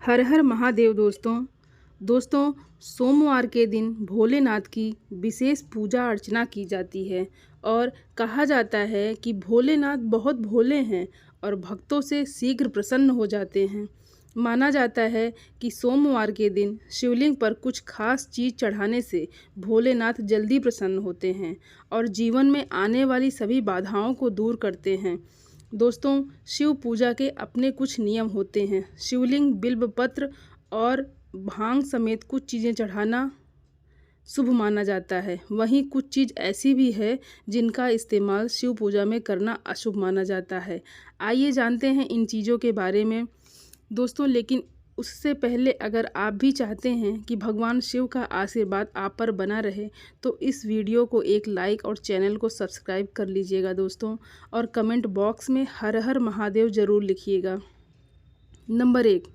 हर हर महादेव दोस्तों सोमवार के दिन भोलेनाथ की विशेष पूजा अर्चना की जाती है और कहा जाता है कि भोलेनाथ बहुत भोले हैं और भक्तों से शीघ्र प्रसन्न हो जाते हैं। माना जाता है कि सोमवार के दिन शिवलिंग पर कुछ खास चीज़ चढ़ाने से भोलेनाथ जल्दी प्रसन्न होते हैं और जीवन में आने वाली सभी बाधाओं को दूर करते हैं। दोस्तों, शिव पूजा के अपने कुछ नियम होते हैं। शिवलिंग, बिल्व पत्र और भांग समेत कुछ चीज़ें चढ़ाना शुभ माना जाता है। वहीं कुछ चीज़ ऐसी भी है जिनका इस्तेमाल शिव पूजा में करना अशुभ माना जाता है। आइए जानते हैं इन चीज़ों के बारे में दोस्तों, लेकिन उससे पहले अगर आप भी चाहते हैं कि भगवान शिव का आशीर्वाद आप पर बना रहे तो इस वीडियो को एक लाइक और चैनल को सब्सक्राइब कर लीजिएगा दोस्तों, और कमेंट बॉक्स में हर हर महादेव ज़रूर लिखिएगा। नंबर 1,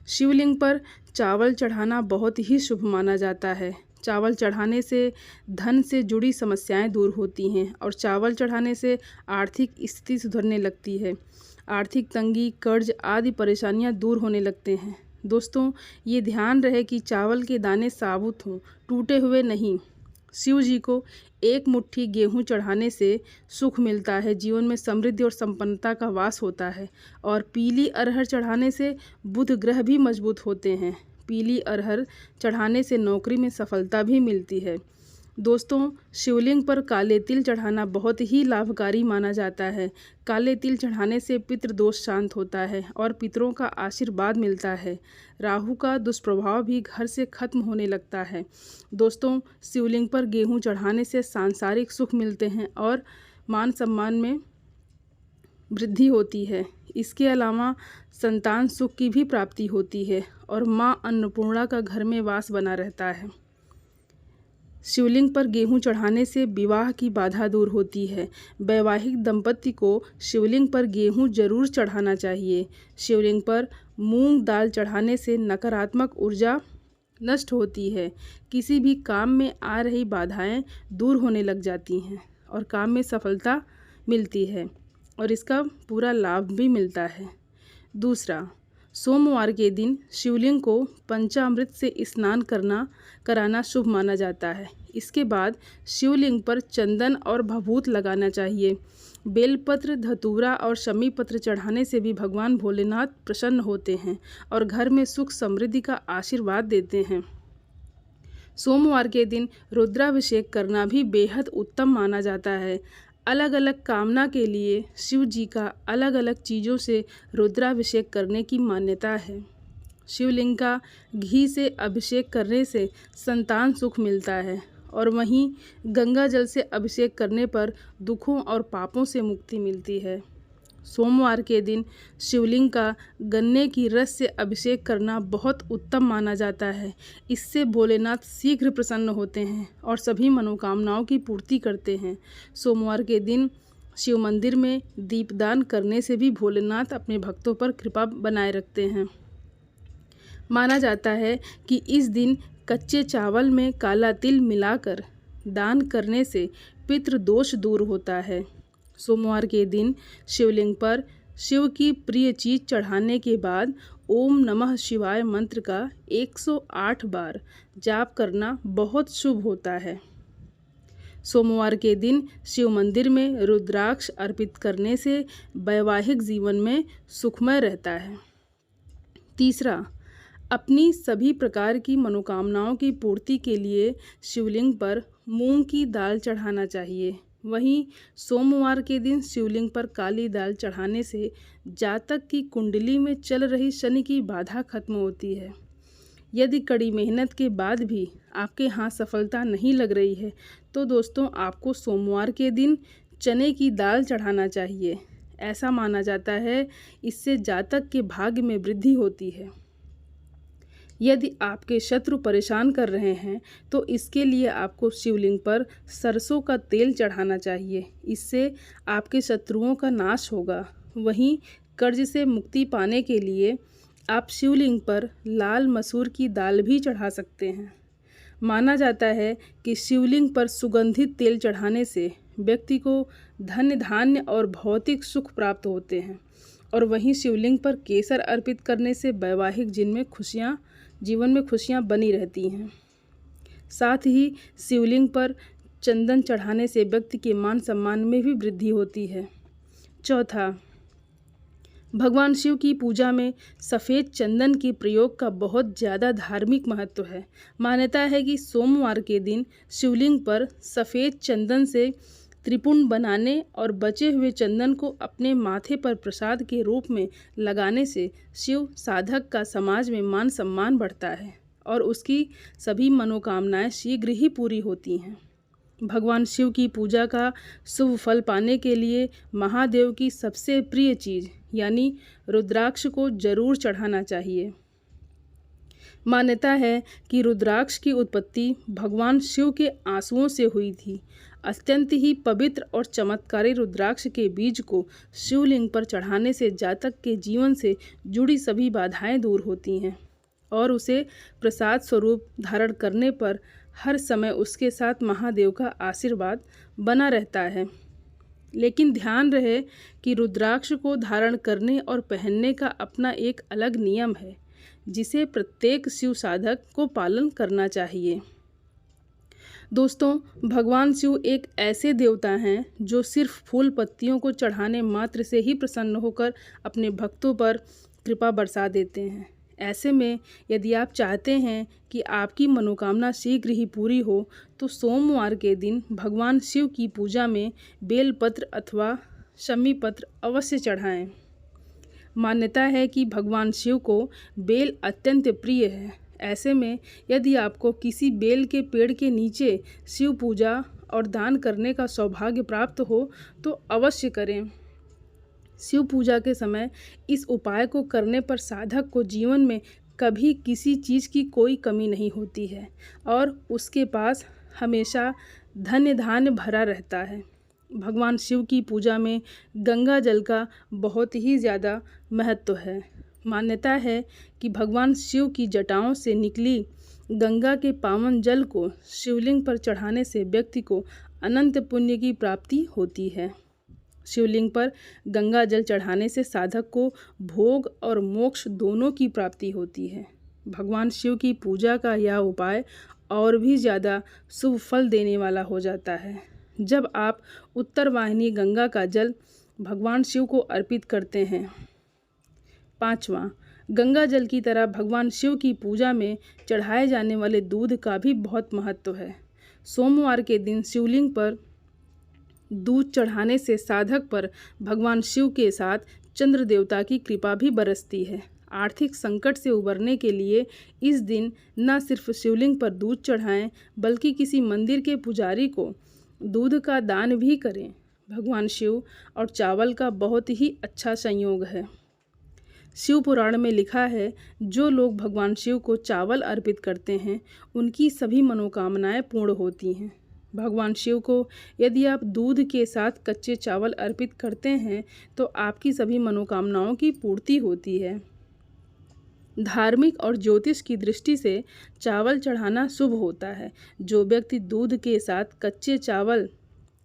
शिवलिंग पर चावल चढ़ाना बहुत ही शुभ माना जाता है। चावल चढ़ाने से धन से जुड़ी समस्याएं दूर होती हैं और चावल चढ़ाने से आर्थिक स्थिति सुधरने लगती है। आर्थिक तंगी, कर्ज आदि परेशानियां दूर होने लगते हैं। दोस्तों, ये ध्यान रहे कि चावल के दाने साबुत हों, टूटे हुए नहीं। शिव जी को एक मुट्ठी गेहूं चढ़ाने से सुख मिलता है, जीवन में समृद्धि और संपन्नता का वास होता है। और पीली अरहर चढ़ाने से बुध ग्रह भी मजबूत होते हैं। पीली अरहर चढ़ाने से नौकरी में सफलता भी मिलती है। दोस्तों, शिवलिंग पर काले तिल चढ़ाना बहुत ही लाभकारी माना जाता है। काले तिल चढ़ाने से पितृ दोष शांत होता है और पितरों का आशीर्वाद मिलता है। राहु का दुष्प्रभाव भी घर से खत्म होने लगता है। दोस्तों, शिवलिंग पर गेहूं चढ़ाने से सांसारिक सुख मिलते हैं और मान सम्मान में वृद्धि होती है। इसके अलावा संतान सुख की भी प्राप्ति होती है और माँ अन्नपूर्णा का घर में वास बना रहता है। शिवलिंग पर गेहूं चढ़ाने से विवाह की बाधा दूर होती है। वैवाहिक दंपति को शिवलिंग पर गेहूं जरूर चढ़ाना चाहिए। शिवलिंग पर मूंग दाल चढ़ाने से नकारात्मक ऊर्जा नष्ट होती है। किसी भी काम में आ रही बाधाएं दूर होने लग जाती हैं और काम में सफलता मिलती है और इसका पूरा लाभ भी मिलता है। दूसरा, सोमवार के दिन शिवलिंग को पंचामृत से स्नान कराना शुभ माना जाता है। इसके बाद शिवलिंग पर चंदन और भभूत लगाना चाहिए। बेलपत्र, धतूरा और शमी पत्र चढ़ाने से भी भगवान भोलेनाथ प्रसन्न होते हैं और घर में सुख समृद्धि का आशीर्वाद देते हैं। सोमवार के दिन रुद्राभिषेक करना भी बेहद उत्तम माना जाता है। अलग अलग कामना के लिए शिव जी का अलग अलग चीज़ों से रुद्राभिषेक करने की मान्यता है। शिवलिंग का घी से अभिषेक करने से संतान सुख मिलता है और वहीं गंगा जल से अभिषेक करने पर दुखों और पापों से मुक्ति मिलती है। सोमवार के दिन शिवलिंग का गन्ने की रस से अभिषेक करना बहुत उत्तम माना जाता है। इससे भोलेनाथ शीघ्र प्रसन्न होते हैं और सभी मनोकामनाओं की पूर्ति करते हैं। सोमवार के दिन शिव मंदिर में दीपदान करने से भी भोलेनाथ अपने भक्तों पर कृपा बनाए रखते हैं। माना जाता है कि इस दिन कच्चे चावल में काला तिल मिलाकर दान करने से पितृदोष दूर होता है। सोमवार के दिन शिवलिंग पर शिव की प्रिय चीज चढ़ाने के बाद ओम नमः शिवाय मंत्र का 108 बार जाप करना बहुत शुभ होता है। सोमवार के दिन शिव मंदिर में रुद्राक्ष अर्पित करने से वैवाहिक जीवन में सुखमय रहता है। तीसरा, अपनी सभी प्रकार की मनोकामनाओं की पूर्ति के लिए शिवलिंग पर मूंग की दाल चढ़ाना चाहिए। वहीं सोमवार के दिन शिवलिंग पर काली दाल चढ़ाने से जातक की कुंडली में चल रही शनि की बाधा खत्म होती है। यदि कड़ी मेहनत के बाद भी आपके हाथ सफलता नहीं लग रही है तो दोस्तों, आपको सोमवार के दिन चने की दाल चढ़ाना चाहिए। ऐसा माना जाता है इससे जातक के भाग्य में वृद्धि होती है। यदि आपके शत्रु परेशान कर रहे हैं तो इसके लिए आपको शिवलिंग पर सरसों का तेल चढ़ाना चाहिए। इससे आपके शत्रुओं का नाश होगा। वहीं कर्ज से मुक्ति पाने के लिए आप शिवलिंग पर लाल मसूर की दाल भी चढ़ा सकते हैं। माना जाता है कि शिवलिंग पर सुगंधित तेल चढ़ाने से व्यक्ति को धन धान्य और भौतिक सुख प्राप्त होते हैं और वहीं शिवलिंग पर केसर अर्पित करने से वैवाहिक जीवन में खुशियाँ बनी रहती हैं। साथ ही शिवलिंग पर चंदन चढ़ाने से व्यक्ति के मान सम्मान में भी वृद्धि होती है। चौथा, भगवान शिव की पूजा में सफ़ेद चंदन के प्रयोग का बहुत ज़्यादा धार्मिक महत्व है। मान्यता है कि सोमवार के दिन शिवलिंग पर सफ़ेद चंदन से त्रिपुंड बनाने और बचे हुए चंदन को अपने माथे पर प्रसाद के रूप में लगाने से शिव साधक का समाज में मान सम्मान बढ़ता है और उसकी सभी मनोकामनाएं शीघ्र ही पूरी होती हैं। भगवान शिव की पूजा का शुभ फल पाने के लिए महादेव की सबसे प्रिय चीज़ यानी रुद्राक्ष को जरूर चढ़ाना चाहिए। मान्यता है कि रुद्राक्ष की उत्पत्ति भगवान शिव के आंसुओं से हुई थी। अत्यंत ही पवित्र और चमत्कारी रुद्राक्ष के बीज को शिवलिंग पर चढ़ाने से जातक के जीवन से जुड़ी सभी बाधाएं दूर होती हैं और उसे प्रसाद स्वरूप धारण करने पर हर समय उसके साथ महादेव का आशीर्वाद बना रहता है। लेकिन ध्यान रहे कि रुद्राक्ष को धारण करने और पहनने का अपना एक अलग नियम है जिसे प्रत्येक शिव साधक को पालन करना चाहिए। दोस्तों, भगवान शिव एक ऐसे देवता हैं जो सिर्फ फूल पत्तियों को चढ़ाने मात्र से ही प्रसन्न होकर अपने भक्तों पर कृपा बरसा देते हैं। ऐसे में यदि आप चाहते हैं कि आपकी मनोकामना शीघ्र ही पूरी हो तो सोमवार के दिन भगवान शिव की पूजा में बेलपत्र अथवा शमी पत्र अवश्य चढ़ाएं। मान्यता है कि भगवान शिव को बेल अत्यंत प्रिय है। ऐसे में यदि आपको किसी बेल के पेड़ के नीचे शिव पूजा और दान करने का सौभाग्य प्राप्त हो तो अवश्य करें। शिव पूजा के समय इस उपाय को करने पर साधक को जीवन में कभी किसी चीज़ की कोई कमी नहीं होती है और उसके पास हमेशा धन्य धान्य भरा रहता है। भगवान शिव की पूजा में गंगा जल का बहुत ही ज़्यादा महत्व है। मान्यता है कि भगवान शिव की जटाओं से निकली गंगा के पावन जल को शिवलिंग पर चढ़ाने से व्यक्ति को अनंत पुण्य की प्राप्ति होती है। शिवलिंग पर गंगा जल चढ़ाने से साधक को भोग और मोक्ष दोनों की प्राप्ति होती है। भगवान शिव की पूजा का यह उपाय और भी ज़्यादा शुभ फल देने वाला हो जाता है जब आप उत्तर वाहिनी गंगा का जल भगवान शिव को अर्पित करते हैं। पाँचवां, गंगा जल की तरह भगवान शिव की पूजा में चढ़ाए जाने वाले दूध का भी बहुत महत्व है। सोमवार के दिन शिवलिंग पर दूध चढ़ाने से साधक पर भगवान शिव के साथ चंद्र देवता की कृपा भी बरसती है। आर्थिक संकट से उबरने के लिए इस दिन न सिर्फ शिवलिंग पर दूध चढ़ाएं बल्कि किसी मंदिर के पुजारी को दूध का दान भी करें। भगवान शिव और चावल का बहुत ही अच्छा संयोग है। शिव पुराण में लिखा है, जो लोग भगवान शिव को चावल अर्पित करते हैं उनकी सभी मनोकामनाएं पूर्ण होती हैं। भगवान शिव को यदि आप दूध के साथ कच्चे चावल अर्पित करते हैं तो आपकी सभी मनोकामनाओं की पूर्ति होती है। धार्मिक और ज्योतिष की दृष्टि से चावल चढ़ाना शुभ होता है। जो व्यक्ति दूध के साथ कच्चे चावल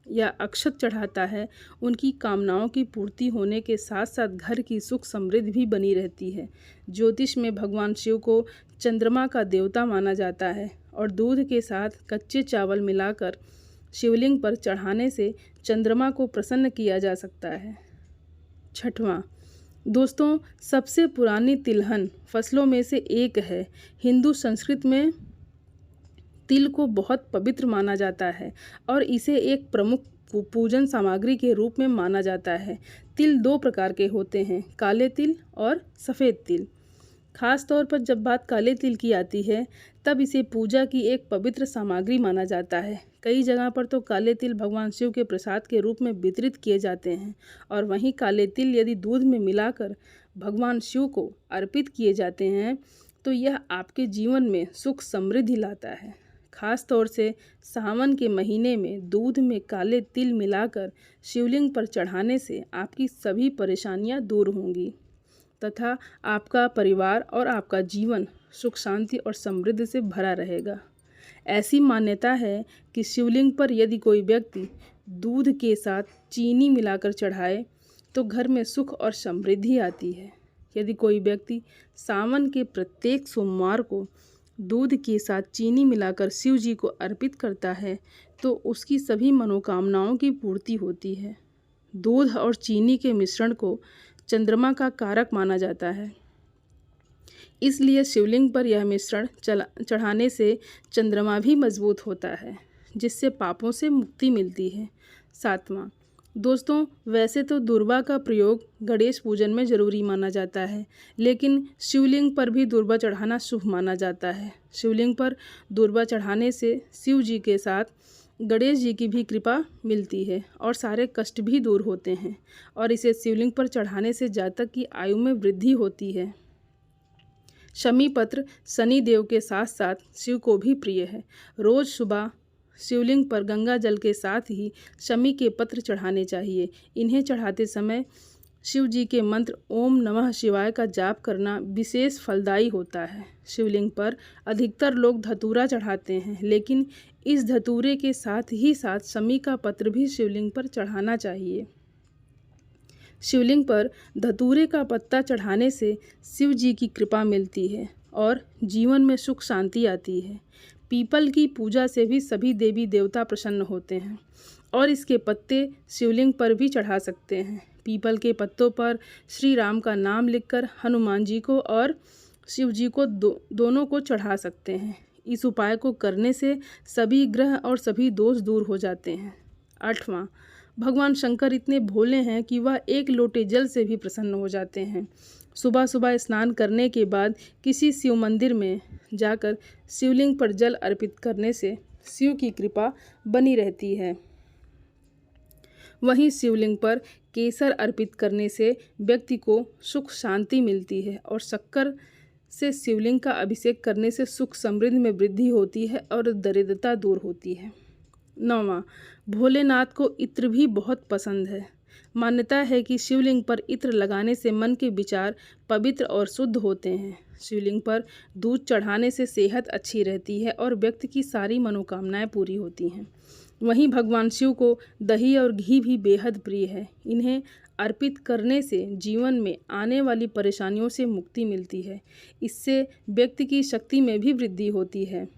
या अक्षत चढ़ाता है उनकी कामनाओं की पूर्ति होने के साथ साथ घर की सुख समृद्धि भी बनी रहती है। ज्योतिष में भगवान शिव को चंद्रमा का देवता माना जाता है और दूध के साथ कच्चे चावल मिलाकर शिवलिंग पर चढ़ाने से चंद्रमा को प्रसन्न किया जा सकता है। छठवां, दोस्तों, सबसे पुरानी तिलहन फसलों में से एक है। हिंदू संस्कृति में तिल को बहुत पवित्र माना जाता है और इसे एक प्रमुख पूजन सामग्री के रूप में माना जाता है। तिल दो प्रकार के होते हैं, काले तिल और सफ़ेद तिल। खास तौर पर जब बात काले तिल की आती है तब इसे पूजा की एक पवित्र सामग्री माना जाता है। कई जगह पर तो काले तिल भगवान शिव के प्रसाद के रूप में वितरित किए जाते हैं और वहीं काले तिल यदि दूध में मिलाकर भगवान शिव को अर्पित किए जाते हैं तो यह आपके जीवन में सुख समृद्धि लाता है। खास तौर से सावन के महीने में दूध में काले तिल मिलाकर शिवलिंग पर चढ़ाने से आपकी सभी परेशानियां दूर होंगी तथा आपका परिवार और आपका जीवन सुख शांति और समृद्धि से भरा रहेगा। ऐसी मान्यता है कि शिवलिंग पर यदि कोई व्यक्ति दूध के साथ चीनी मिलाकर चढ़ाए तो घर में सुख और समृद्धि आती है। यदि कोई व्यक्ति सावन के प्रत्येक सोमवार को दूध के साथ चीनी मिलाकर शिव जी को अर्पित करता है तो उसकी सभी मनोकामनाओं की पूर्ति होती है। दूध और चीनी के मिश्रण को चंद्रमा का कारक माना जाता है, इसलिए शिवलिंग पर यह मिश्रण चढ़ाने से चंद्रमा भी मजबूत होता है, जिससे पापों से मुक्ति मिलती है। 7वां, दोस्तों, वैसे तो दूर्वा का प्रयोग गणेश पूजन में ज़रूरी माना जाता है, लेकिन शिवलिंग पर भी दूर्वा चढ़ाना शुभ माना जाता है। शिवलिंग पर दूर्वा चढ़ाने से शिव जी के साथ गणेश जी की भी कृपा मिलती है और सारे कष्ट भी दूर होते हैं, और इसे शिवलिंग पर चढ़ाने से जातक की आयु में वृद्धि होती है। शमी पत्र शनि देव के साथ साथ शिव को भी प्रिय है। रोज़ सुबह शिवलिंग पर गंगा जल के साथ ही शमी के पत्र चढ़ाने चाहिए। इन्हें चढ़ाते समय शिव जी के मंत्र ओम नमः शिवाय का जाप करना विशेष फलदायी होता है। शिवलिंग पर अधिकतर लोग धतूरा चढ़ाते हैं, लेकिन इस धतूरे के साथ ही साथ शमी का पत्र भी शिवलिंग पर चढ़ाना चाहिए। शिवलिंग पर धतूरे का पत्ता चढ़ाने से शिव जी की कृपा मिलती है और जीवन में सुख शांति आती है। पीपल की पूजा से भी सभी देवी देवता प्रसन्न होते हैं और इसके पत्ते शिवलिंग पर भी चढ़ा सकते हैं। पीपल के पत्तों पर श्री राम का नाम लिखकर हनुमान जी को और शिव जी को दोनों को चढ़ा सकते हैं। इस उपाय को करने से सभी ग्रह और सभी दोष दूर हो जाते हैं। 8वां, भगवान शंकर इतने भोले हैं कि वह एक लोटे जल से भी प्रसन्न हो जाते हैं। सुबह सुबह स्नान करने के बाद किसी शिव मंदिर में जाकर शिवलिंग पर जल अर्पित करने से शिव की कृपा बनी रहती है। वहीं शिवलिंग पर केसर अर्पित करने से व्यक्ति को सुख शांति मिलती है और शक्कर से शिवलिंग का अभिषेक करने से सुख समृद्धि में वृद्धि होती है और दरिद्रता दूर होती है। 9वां, भोलेनाथ को इत्र भी बहुत पसंद है। मान्यता है कि शिवलिंग पर इत्र लगाने से मन के विचार पवित्र और शुद्ध होते हैं। शिवलिंग पर दूध चढ़ाने से सेहत अच्छी रहती है और व्यक्ति की सारी मनोकामनाएं पूरी होती हैं। वहीं भगवान शिव को दही और घी भी बेहद प्रिय है। इन्हें अर्पित करने से जीवन में आने वाली परेशानियों से मुक्ति मिलती है। इससे व्यक्ति की शक्ति में भी वृद्धि होती है।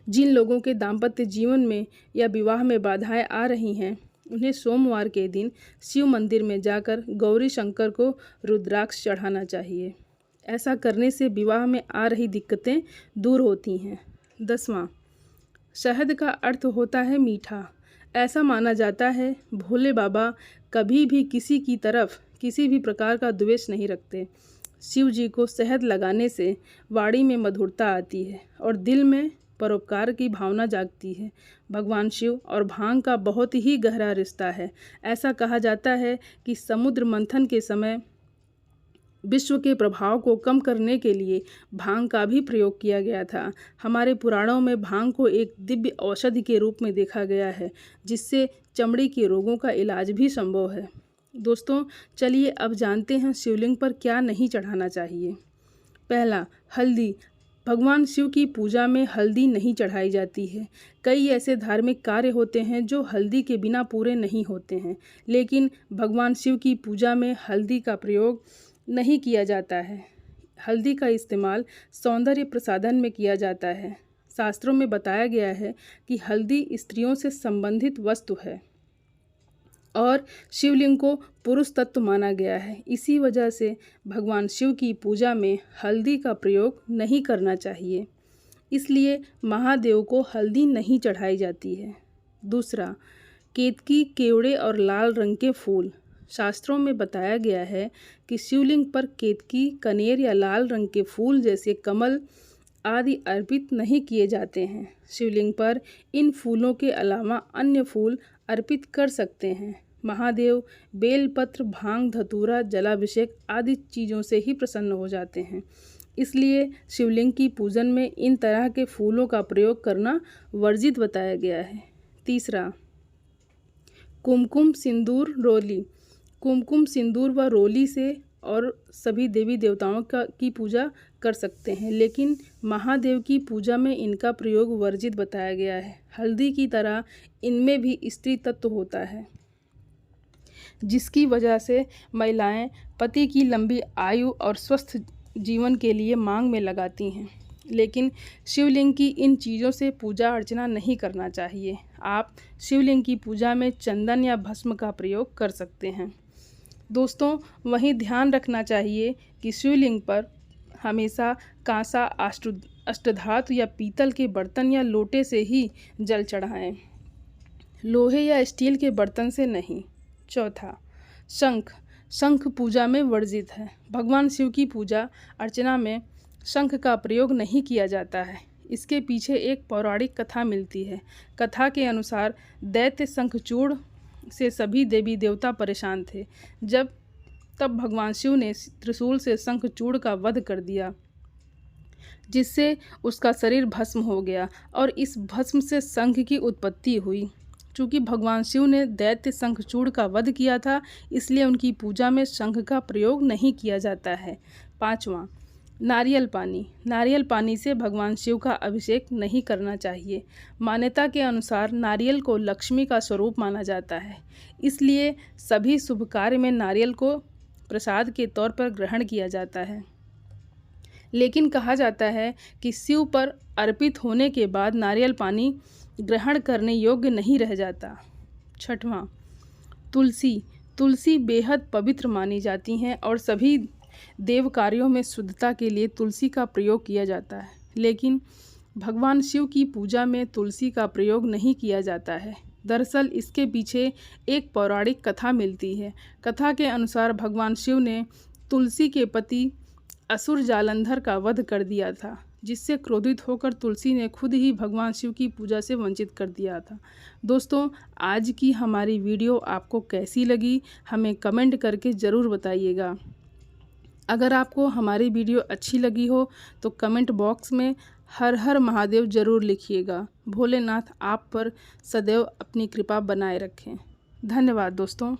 जिन लोगों के दाम्पत्य जीवन में या विवाह में बाधाएं आ रही हैं, उन्हें सोमवार के दिन शिव मंदिर में जाकर गौरी शंकर को रुद्राक्ष चढ़ाना चाहिए। ऐसा करने से विवाह में आ रही दिक्कतें दूर होती हैं। 10वां, शहद का अर्थ होता है मीठा। ऐसा माना जाता है भोले बाबा कभी भी किसी की तरफ किसी भी प्रकार का द्वेष नहीं रखते। शिव जी को शहद लगाने से वाणी में मधुरता आती है और दिल में परोपकार की भावना जागती है। भगवान शिव और भांग का बहुत ही गहरा रिश्ता है। ऐसा कहा जाता है कि समुद्र मंथन के समय विश्व के प्रभाव को कम करने के लिए भांग का भी प्रयोग किया गया था। हमारे पुराणों में भांग को एक दिव्य औषधि के रूप में देखा गया है, जिससे चमड़ी के रोगों का इलाज भी संभव है। दोस्तों, चलिए अब जानते हैं शिवलिंग पर क्या नहीं चढ़ाना चाहिए। पहला, हल्दी। भगवान शिव की पूजा में हल्दी नहीं चढ़ाई जाती है। कई ऐसे धार्मिक कार्य होते हैं जो हल्दी के बिना पूरे नहीं होते हैं, लेकिन भगवान शिव की पूजा में हल्दी का प्रयोग नहीं किया जाता है। हल्दी का इस्तेमाल सौंदर्य प्रसाधन में किया जाता है। शास्त्रों में बताया गया है कि हल्दी स्त्रियों से संबंधित वस्तु है और शिवलिंग को पुरुष तत्व माना गया है। इसी वजह से भगवान शिव की पूजा में हल्दी का प्रयोग नहीं करना चाहिए, इसलिए महादेव को हल्दी नहीं चढ़ाई जाती है। दूसरा, केतकी, केवड़े और लाल रंग के फूल। शास्त्रों में बताया गया है कि शिवलिंग पर केतकी, कनेर या लाल रंग के फूल जैसे कमल आदि अर्पित नहीं किए जाते हैं। शिवलिंग पर इन फूलों के अलावा अन्य फूल अर्पित कर सकते हैं। महादेव बेलपत्र, भांग, धतूरा, जलाभिषेक आदि चीज़ों से ही प्रसन्न हो जाते हैं, इसलिए शिवलिंग की पूजन में इन तरह के फूलों का प्रयोग करना वर्जित बताया गया है। तीसरा, कुमकुम, सिंदूर, रोली। कुमकुम, सिंदूर व रोली से और सभी देवी देवताओं की पूजा कर सकते हैं, लेकिन महादेव की पूजा में इनका प्रयोग वर्जित बताया गया है। हल्दी की तरह इनमें भी स्त्री तत्व होता है। जिसकी वजह से महिलाएं पति की लंबी आयु और स्वस्थ जीवन के लिए मांग में लगाती हैं। लेकिन शिवलिंग की इन चीज़ों से पूजा अर्चना नहीं करना चाहिए। आप शिवलिंग की पूजा में चंदन या भस्म का प्रयोग कर सकते हैं। दोस्तों, वहीं ध्यान रखना चाहिए कि शिवलिंग पर हमेशा कांसा, अष्टधातु या पीतल के बर्तन या लोटे से ही जल चढ़ाएं, लोहे या स्टील के बर्तन से नहीं। चौथा, शंख पूजा में वर्जित है। भगवान शिव की पूजा अर्चना में शंख का प्रयोग नहीं किया जाता है। इसके पीछे एक पौराणिक कथा मिलती है। कथा के अनुसार दैत्य शंखचूड़ से सभी देवी देवता परेशान थे। तब भगवान शिव ने त्रिशूल से शंखचूड़ का वध कर दिया, जिससे उसका शरीर भस्म हो गया और इस भस्म से शंख की उत्पत्ति हुई। चूँकि भगवान शिव ने दैत्य शंखचूड़ का वध किया था, इसलिए उनकी पूजा में शंख का प्रयोग नहीं किया जाता है। पाँचवां, नारियल पानी। नारियल पानी से भगवान शिव का अभिषेक नहीं करना चाहिए। मान्यता के अनुसार नारियल को लक्ष्मी का स्वरूप माना जाता है, इसलिए सभी शुभ कार्य में नारियल को प्रसाद के तौर पर ग्रहण किया जाता है। लेकिन कहा जाता है कि शिव पर अर्पित होने के बाद नारियल पानी ग्रहण करने योग्य नहीं रह जाता। छठवां, तुलसी बेहद पवित्र मानी जाती हैं और सभी देव कार्यों में शुद्धता के लिए तुलसी का प्रयोग किया जाता है। लेकिन भगवान शिव की पूजा में तुलसी का प्रयोग नहीं किया जाता है। दरअसल इसके पीछे एक पौराणिक कथा मिलती है। कथा के अनुसार भगवान शिव ने तुलसी के पति असुर जालंधर का वध कर दिया था, जिससे क्रोधित होकर तुलसी ने खुद ही भगवान शिव की पूजा से वंचित कर दिया था। दोस्तों, आज की हमारी वीडियो आपको कैसी लगी, हमें कमेंट करके ज़रूर बताइएगा। अगर आपको हमारी वीडियो अच्छी लगी हो तो कमेंट बॉक्स में हर हर महादेव ज़रूर लिखिएगा। भोलेनाथ आप पर सदैव अपनी कृपा बनाए रखें। धन्यवाद दोस्तों।